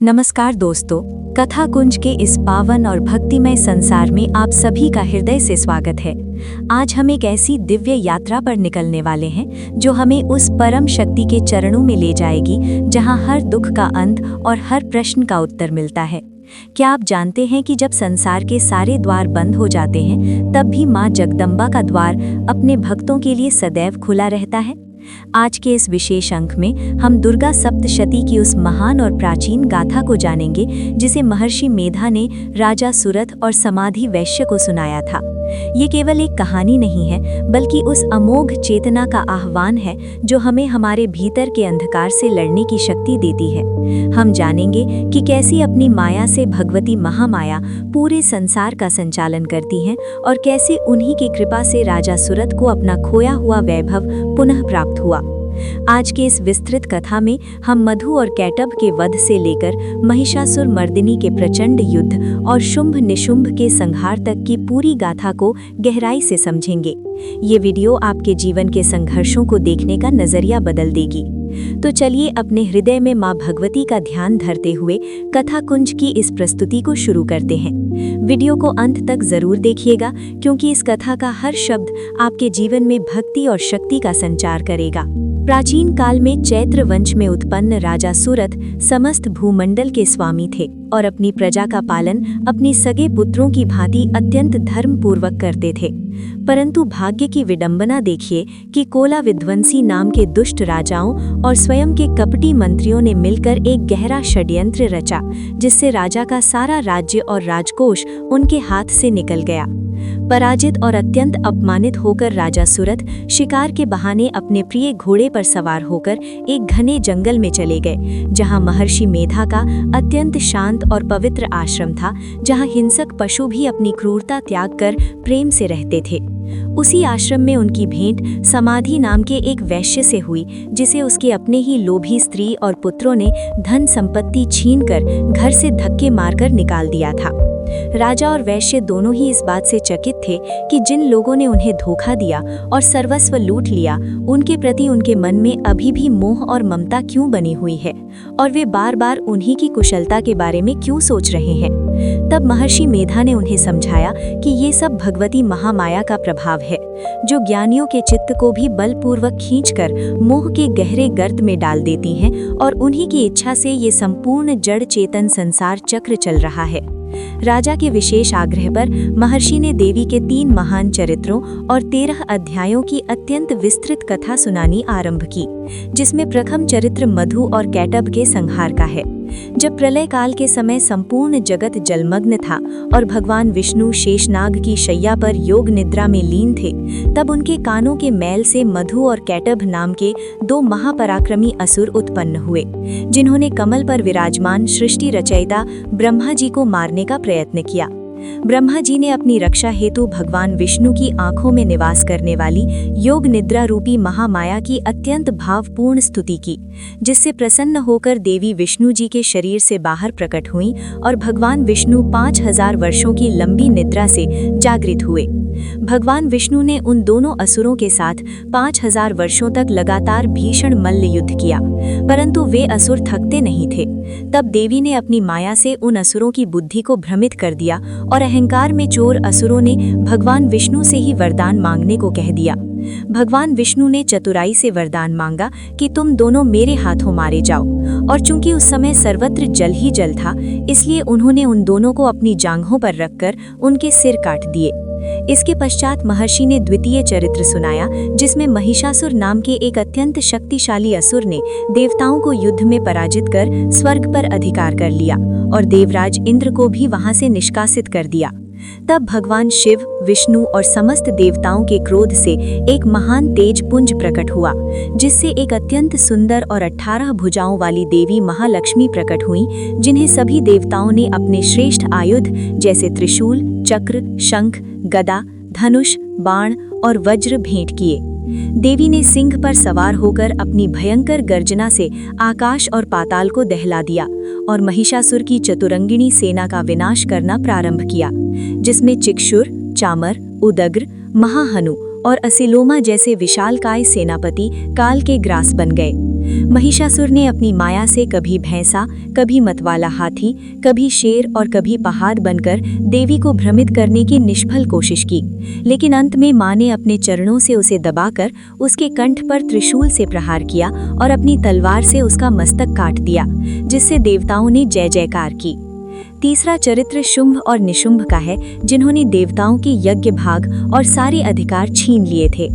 नमस्कार दोस्तों, कथा कुंज के इस पावन और भक्तिमय संसार में आप सभी का हृदय से स्वागत है। आज हम एक ऐसी दिव्य यात्रा पर निकलने वाले हैं जो हमें उस परम शक्ति के चरणों में ले जाएगी जहां हर दुख का अंत और हर प्रश्न का उत्तर मिलता है। क्या आप जानते हैं कि जब संसार के सारे द्वार बंद हो जाते हैं तब भी माँ जगदम्बा का द्वार अपने भक्तों के लिए सदैव खुला रहता है। आज के इस विशेष अंक में हम दुर्गा सप्तशती की उस महान और प्राचीन गाथा को जानेंगे जिसे महर्षि मेधा ने राजा सुरथ और समाधि वैश्य को सुनाया था। ये केवल एक कहानी नहीं है बल्कि उस अमोघ चेतना का आह्वान है जो हमें हमारे भीतर के अंधकार से लड़ने की शक्ति देती है। हम जानेंगे कि कैसे अपनी माया से भगवती महामाया पूरे संसार का संचालन करती हैं और कैसे उन्हीं की कृपा से राजा सुरथ को अपना खोया हुआ वैभव पुनः प्राप्त हुआ। आज के इस विस्तृत कथा में हम मधु और कैटभ के वध से लेकर महिषासुर मर्दिनी के प्रचंड युद्ध और शुंभ निशुंभ के संहार तक की पूरी गाथा को गहराई से समझेंगे। ये वीडियो आपके जीवन के संघर्षों को देखने का नजरिया बदल देगी। तो चलिए अपने हृदय में माँ भगवती का ध्यान धरते हुए कथा कुंज की इस प्रस्तुति को शुरू करते हैं। वीडियो को अंत तक जरूर देखिएगा क्योंकि इस कथा का हर शब्द आपके जीवन में भक्ति और शक्ति का संचार करेगा। प्राचीन काल में चैत्र वंश में उत्पन्न राजा सुरथ समस्त भूमंडल के स्वामी थे और अपनी प्रजा का पालन अपने सगे पुत्रों की भांति अत्यंत धर्मपूर्वक करते थे। परंतु भाग्य की विडंबना देखिए कि कोला विध्वंसी नाम के दुष्ट राजाओं और स्वयं के कपटी मंत्रियों ने मिलकर एक गहरा षड्यंत्र रचा जिससे राजा का सारा राज्य और राजकोष उनके हाथ से निकल गया। पराजित और अत्यंत अपमानित होकर राजा सुरथ शिकार के बहाने अपने प्रिय घोड़े पर सवार होकर एक घने जंगल में चले गए जहां महर्षि मेधा का अत्यंत शांत और पवित्र आश्रम था, जहां हिंसक पशु भी अपनी क्रूरता त्याग कर प्रेम से रहते थे। उसी आश्रम में उनकी भेंट समाधि नाम के एक वैश्य से हुई जिसे उसके अपने ही लोभी स्त्री और पुत्रों ने धन संपत्ति छीनकर घर से धक्के मारकर निकाल दिया था। राजा और वैश्य दोनों ही इस बात से चकित थे कि जिन लोगों ने उन्हें धोखा दिया और सर्वस्व लूट लिया उनके प्रति उनके मन में अभी भी मोह और ममता क्यों बनी हुई है और वे बार बार उन्हीं की कुशलता के बारे में क्यों सोच रहे हैं। तब महर्षि मेधा ने उन्हें समझाया कि ये सब भगवती महामाया का प्रभाव है जो ज्ञानियों के चित्त को भी बलपूर्वक खींचकर मोह के गहरे गर्त में डाल देती हैं और उन्हीं की इच्छा से ये संपूर्ण जड़ चेतन संसार चक्र चल रहा है। राजा के विशेष आग्रह पर महर्षि ने देवी के 3 महान चरित्रों और 13 अध्यायों की अत्यंत विस्तृत कथा सुनानी आरंभ की, जिसमें प्रथम चरित्र मधु और कैटभ के संहार का है। जब प्रलय काल के समय संपूर्ण जगत जलमग्न था और भगवान विष्णु शेषनाग की शैया पर योग निद्रा में लीन थे, तब उनके कानों के मैल से मधु और कैटभ नाम के 2 महापराक्रमी असुर उत्पन्न हुए, जिन्होंने कमल पर विराजमान सृष्टि रचयिता ब्रह्मा जी को मारने का प्रयत्न किया। ब्रह्मा जी ने अपनी रक्षा हेतु भगवान विष्णु की आंखों में निवास करने वाली योग निद्रा रूपी महामाया की अत्यंत भावपूर्ण स्तुति की, जिससे प्रसन्न होकर देवी विष्णु जी के शरीर से बाहर प्रकट हुईं और भगवान विष्णु 5000 वर्षों की लंबी निद्रा से जागृत हुए। भगवान विष्णु ने उन दोनों असुरों के साथ 5000 वर्षों तक लगातार भीषण मल्ल युद्ध किया, परंतु वे असुर थकते नहीं थे। तब देवी ने अपनी माया से उन असुरों की बुद्धि को भ्रमित कर दिया और अहंकार में चोर असुरों ने भगवान विष्णु से ही वरदान मांगने को कह दिया। भगवान विष्णु ने चतुराई से वरदान मांगा कि तुम दोनों मेरे हाथों मारे जाओ, और चूंकि उस समय सर्वत्र जल ही जल था इसलिए उन्होंने उन दोनों को अपनी जांघों पर रखकर उनके सिर काट दिए। इसके पश्चात महर्षि ने द्वितीय चरित्र सुनाया जिसमें महिषासुर नाम के एक अत्यंत शक्तिशाली असुर ने देवताओं को युद्ध में पराजित कर स्वर्ग पर अधिकार कर लिया और देवराज इंद्र को भी वहां से निष्कासित कर दिया। तब भगवान शिव, विष्णु और समस्त देवताओं के क्रोध से एक महान तेज पुंज प्रकट हुआ, जिससे एक अत्यंत सुंदर और 18 भुजाओं वाली देवी महालक्ष्मी प्रकट हुई, जिन्हें सभी देवताओं ने अपने श्रेष्ठ आयुध जैसे त्रिशूल, चक्र, शंख, गदा, धनुष, बाण और वज्र भेंट किए। देवी ने सिंह पर सवार होकर अपनी भयंकर गर्जना से आकाश और पाताल को दहला दिया और महिषासुर की चतुरंगिणी सेना का विनाश करना प्रारंभ किया, जिसमें चिक्षुर, चामर, उदग्र, महाहनु और असिलोमा जैसे विशालकाय सेनापति काल के ग्रास बन गए। महिषासुर ने अपनी माया से कभी भैंसा, कभी मतवाला हाथी, कभी शेर और कभी पहाड़ बनकर देवी को भ्रमित करने की निष्फल कोशिश की, लेकिन अंत में मां ने अपने चरणों से उसे दबाकर उसके कंठ पर त्रिशूल से प्रहार किया और अपनी तलवार से उसका मस्तक काट दिया, जिससे देवताओं ने जय जयकार की। तीसरा चरित्र शुंभ और निशुंभ का है, जिन्होंने देवताओं के यज्ञ भाग और सारे अधिकार छीन लिए थे।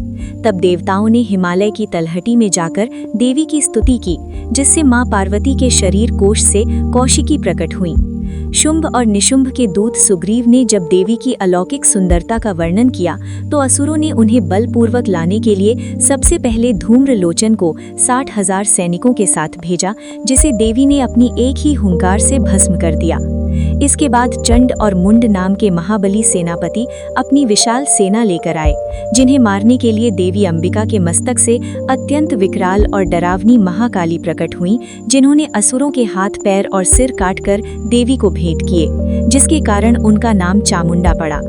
तब देवताओं ने हिमालय की तलहटी में जाकर देवी की स्तुति की, जिससे मां पार्वती के शरीर कोश से कौशिकी प्रकट हुई। शुंभ और निशुंभ के दूत सुग्रीव ने जब देवी की अलौकिक सुंदरता का वर्णन किया तो असुरों ने उन्हें बलपूर्वक लाने के लिए सबसे पहले धूम्रलोचन को 60,000 सैनिकों के साथ भेजा, जिसे देवी ने अपनी एक ही हुंकार से भस्म कर दिया। इसके बाद चंड और मुंड नाम के महाबली सेनापति अपनी विशाल सेना लेकर आए, जिन्हें मारने के लिए देवी अंबिका के मस्तक से अत्यंत विकराल और डरावनी महाकाली प्रकट हुई, जिन्होंने असुरों के हाथ, पैर और सिर काटकर देवी को भेंट किए, जिसके कारण उनका नाम चामुंडा पड़ा।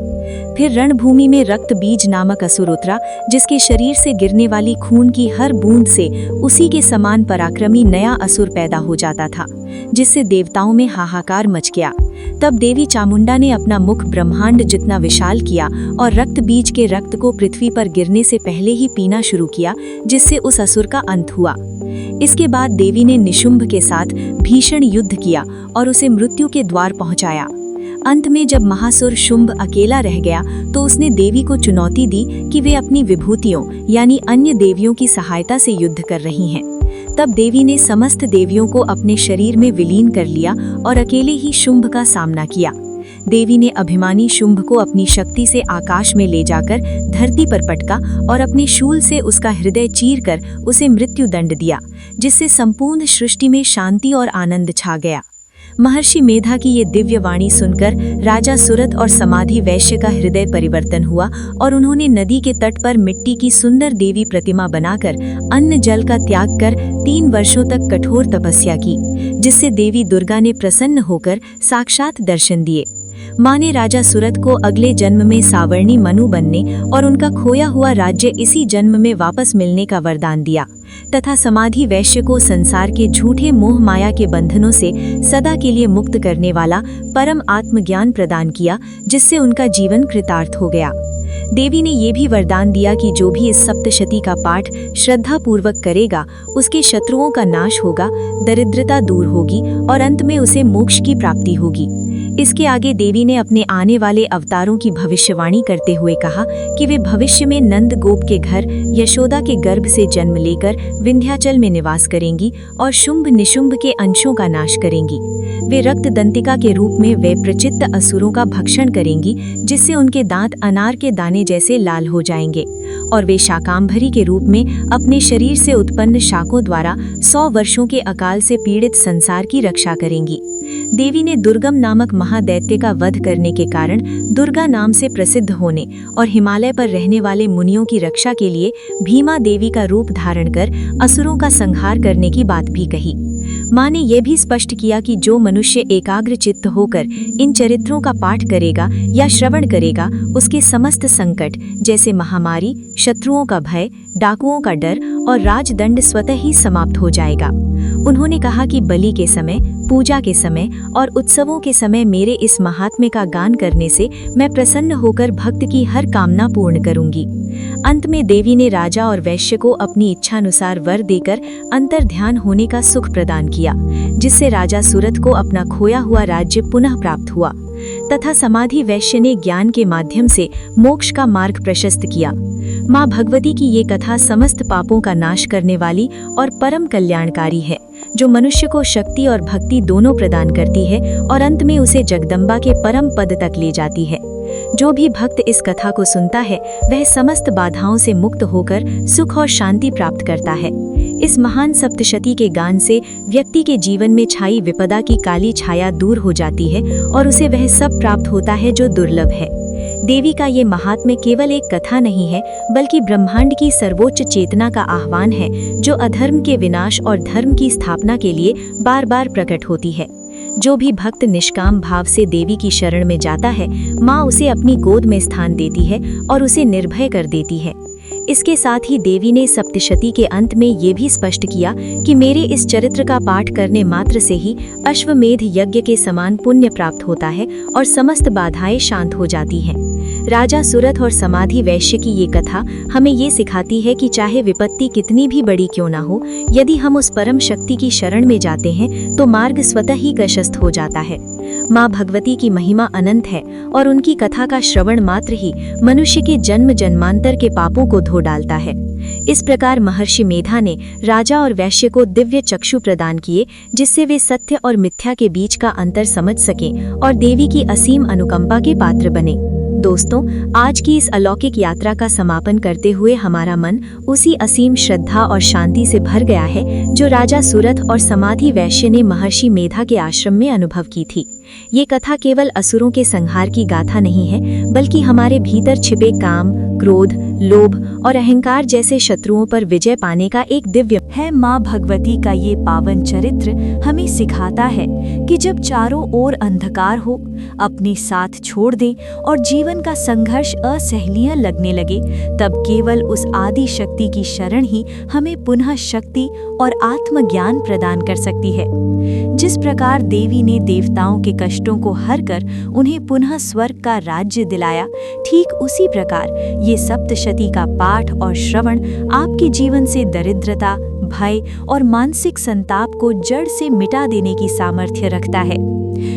फिर रणभूमि में रक्त बीज नामक असुर उतरा, जिसके शरीर से गिरने वाली खून की हर बूंद से उसी के समान पराक्रमी नया असुर पैदा हो जाता था, जिससे देवताओं में हाहाकार मच गया। तब देवी चामुंडा ने अपना मुख ब्रह्मांड जितना विशाल किया और रक्त बीज के रक्त को पृथ्वी पर गिरने से पहले ही पीना शुरू किया, जिससे उस असुर का अंत हुआ। इसके बाद देवी ने निशुंभ के साथ भीषण युद्ध किया और उसे मृत्यु के द्वार पहुंचाया। अंत में जब महासुर शुंभ अकेला रह गया तो उसने देवी को चुनौती दी कि वे अपनी विभूतियों यानी अन्य देवियों की सहायता से युद्ध कर रही हैं। तब देवी ने समस्त देवियों को अपने शरीर में विलीन कर लिया और अकेले ही शुंभ का सामना किया। देवी ने अभिमानी शुंभ को अपनी शक्ति से आकाश में ले जाकर धरती पर पटका और अपने शूल से उसका हृदय चीरकर उसे मृत्यु दंड दिया, जिससे संपूर्ण सृष्टि में शांति और आनंद छा गया। महर्षि मेधा की ये दिव्य वाणी सुनकर राजा सुरथ और समाधि वैश्य का हृदय परिवर्तन हुआ और उन्होंने नदी के तट पर मिट्टी की सुंदर देवी प्रतिमा बनाकर अन्न जल का त्याग कर 3 वर्षों तक कठोर तपस्या की, जिससे देवी दुर्गा ने प्रसन्न होकर साक्षात दर्शन दिए। मां ने राजा सुरथ को अगले जन्म में सावर्णी मनु बनने और उनका खोया हुआ राज्य इसी जन्म में वापस मिलने का वरदान दिया, तथा समाधि वैश्य को संसार के झूठे मोह माया के बंधनों से सदा के लिए मुक्त करने वाला परम आत्मज्ञान प्रदान किया, जिससे उनका जीवन कृतार्थ हो गया। देवी ने ये भी वरदान दिया कि जो भी इस सप्तशती का पाठ श्रद्धा पूर्वक करेगा, उसके शत्रुओं का नाश होगा, दरिद्रता दूर होगी और अंत में उसे मोक्ष की प्राप्ति होगी। इसके आगे देवी ने अपने आने वाले अवतारों की भविष्यवाणी करते हुए कहा कि वे भविष्य में नंद गोप के घर यशोदा के गर्भ से जन्म लेकर विंध्याचल में निवास करेंगी और शुंभ निशुंभ के अंशों का नाश करेंगी। वे रक्त दंतिका के रूप में वे प्रचित्त असुरों का भक्षण करेंगी, जिससे उनके दांत अनार के दाने जैसे लाल हो जाएंगे, और वे शाकांभरी के रूप में अपने शरीर से उत्पन्न शाकों द्वारा 100 वर्षों के अकाल से पीड़ित संसार की रक्षा करेंगी। देवी ने दुर्गम नामक महादैत्य का वध करने के कारण दुर्गा नाम से प्रसिद्ध होने और हिमालय पर रहने वाले मुनियों की रक्षा के लिए भीमा देवी का रूप धारण कर असुरों का संहार करने की बात भी कही। मां ने यह भी स्पष्ट किया कि जो मनुष्य एकाग्र चित्त होकर इन चरित्रों का पाठ करेगा या श्रवण करेगा, उसके समस्त संकट जैसे महामारी, शत्रुओं का भय, डाकुओं का डर और राजदंड स्वतः ही समाप्त हो जाएगा। उन्होंने कहा कि बलि के समय, पूजा के समय और उत्सवों के समय मेरे इस महात्म्य का गान करने से मैं प्रसन्न होकर भक्त की हर कामना पूर्ण करूंगी। अंत में देवी ने राजा और वैश्य को अपनी इच्छानुसार वर देकर अंतर ध्यान होने का सुख प्रदान किया, जिससे राजा सुरथ को अपना खोया हुआ राज्य पुनः प्राप्त हुआ, तथा समाधि वैश्य ने ज्ञान के माध्यम से मोक्ष का मार्ग प्रशस्त किया। मां भगवती की ये कथा समस्त पापों का नाश करने वाली और परम कल्याणकारी है, जो मनुष्य को शक्ति और भक्ति दोनों प्रदान करती है और अंत में उसे जगदम्बा के परम पद तक ले जाती है। जो भी भक्त इस कथा को सुनता है, वह समस्त बाधाओं से मुक्त होकर सुख और शांति प्राप्त करता है। इस महान सप्तशती के गान से व्यक्ति के जीवन में छाई विपदा की काली छाया दूर हो जाती है और उसे वह सब प्राप्त होता है जो दुर्लभ है। देवी का ये महात्म्य केवल एक कथा नहीं है, बल्कि ब्रह्मांड की सर्वोच्च चेतना का आह्वान है, जो अधर्म के विनाश और धर्म की स्थापना के लिए बार बार प्रकट होती है। जो भी भक्त निष्काम भाव से देवी की शरण में जाता है, माँ उसे अपनी गोद में स्थान देती है और उसे निर्भय कर देती है। इसके साथ ही देवी ने सप्तशती के अंत में ये भी स्पष्ट किया कि मेरे इस चरित्र का पाठ करने मात्र से ही अश्वमेध यज्ञ के समान पुण्य प्राप्त होता है और समस्त बाधाएं शांत हो जाती हैं। राजा सुरथ और समाधि वैश्य की ये कथा हमें ये सिखाती है कि चाहे विपत्ति कितनी भी बड़ी क्यों ना हो, यदि हम उस परम शक्ति की शरण में जाते हैं तो मार्ग स्वतः ही प्रशस्त हो जाता है। माँ भगवती की महिमा अनंत है और उनकी कथा का श्रवण मात्र ही मनुष्य के जन्म जन्मांतर के पापों को धो डालता है। इस प्रकार महर्षि मेधा ने राजा और वैश्य को दिव्य चक्षु प्रदान किए, जिससे वे सत्य और मिथ्या के बीच का अंतर समझ सकें और देवी की असीम अनुकंपा के पात्र बने। दोस्तों, आज की इस अलौकिक यात्रा का समापन करते हुए हमारा मन उसी असीम श्रद्धा और शांति से भर गया है जो राजा सुरथ और समाधि वैश्य ने महर्षि मेधा के आश्रम में अनुभव की थी। ये कथा केवल असुरों के संहार की गाथा नहीं है, बल्कि हमारे भीतर छिपे काम, क्रोध, लोभ और अहंकार जैसे शत्रुओं पर विजय पाने का एक दिव्य है। माँ भगवती का ये पावन चरित्र हमें सिखाता है कि जब चारों ओर अंधकार हो, अपने साथ छोड़ दें और जीवन का संघर्ष असहनीय लगने लगे, तब केवल उस आदि शक्ति की शरण ही हमें पुनः शक्ति और आत्मज्ञान प्रदान कर सकती है। जिस प्रकार देवी ने देवताओं के कष्टों को हर कर उन्हें पुनः स्वर्ग का राज्य दिलाया, ठीक उसी प्रकार ये सप्तशती का पाठ और श्रवण आपके जीवन से दरिद्रता, भय और मानसिक संताप को जड़ से मिटा देने की सामर्थ्य रखता है।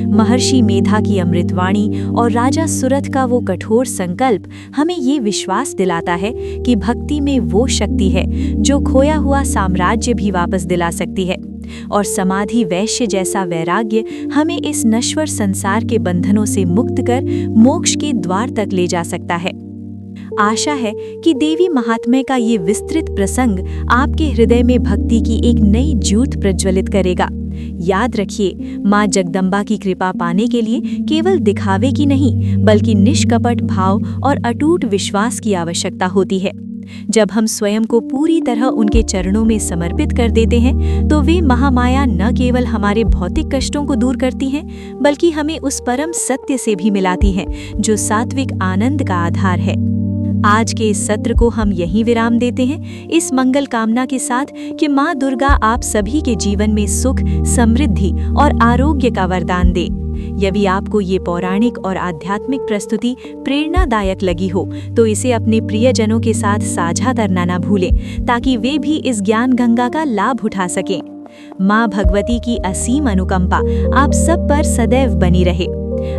महर्षि मेधा की अमृतवाणी और राजा सुरथ का वो कठोर संकल्प हमें ये विश्वास दिलाता है कि भक्ति में वो शक्ति है जो खोया हुआ साम्राज्य भी वापस दिला सकती है, और समाधि वैश्य जैसा वैराग्य हमें इस नश्वर संसार के बंधनों से मुक्त कर मोक्ष के द्वार तक ले जा सकता है। आशा है कि देवी महात्म्य का ये विस्तृत प्रसंग आपके हृदय में भक्ति की एक नई ज्योत प्रज्वलित करेगा। याद रखिए, माँ जगदम्बा की कृपा पाने के लिए केवल दिखावे की नहीं, बल्कि निष्कपट भाव और अटूट विश्वास की आवश्यकता होती है। जब हम स्वयं को पूरी तरह उनके चरणों में समर्पित कर देते हैं, तो वे महामाया न केवल हमारे भौतिक कष्टों को दूर करती हैं, बल्कि हमें उस परम सत्य से भी मिलाती हैं जो सात्विक आनंद का आधार है। आज के इस सत्र को हम यहीं विराम देते हैं, इस मंगल कामना के साथ कि माँ दुर्गा आप सभी के जीवन में सुख, समृद्धि और आरोग्य का वरदान दे। यदि आपको ये पौराणिक और आध्यात्मिक प्रस्तुति प्रेरणादायक लगी हो, तो इसे अपने प्रियजनों के साथ साझा करना न भूलें, ताकि वे भी इस ज्ञान गंगा का लाभ उठा सकें। माँ भगवती की असीम अनुकंपा आप सब पर सदैव बनी रहे।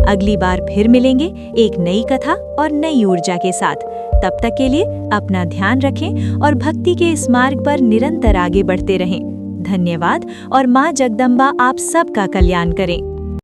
अगली बार फिर मिलेंगे एक नई कथा और नई ऊर्जा के साथ। तब तक के लिए अपना ध्यान रखें और भक्ति के इस मार्ग पर निरंतर आगे बढ़ते रहें। धन्यवाद और माँ जगदम्बा आप सबका कल्याण करें।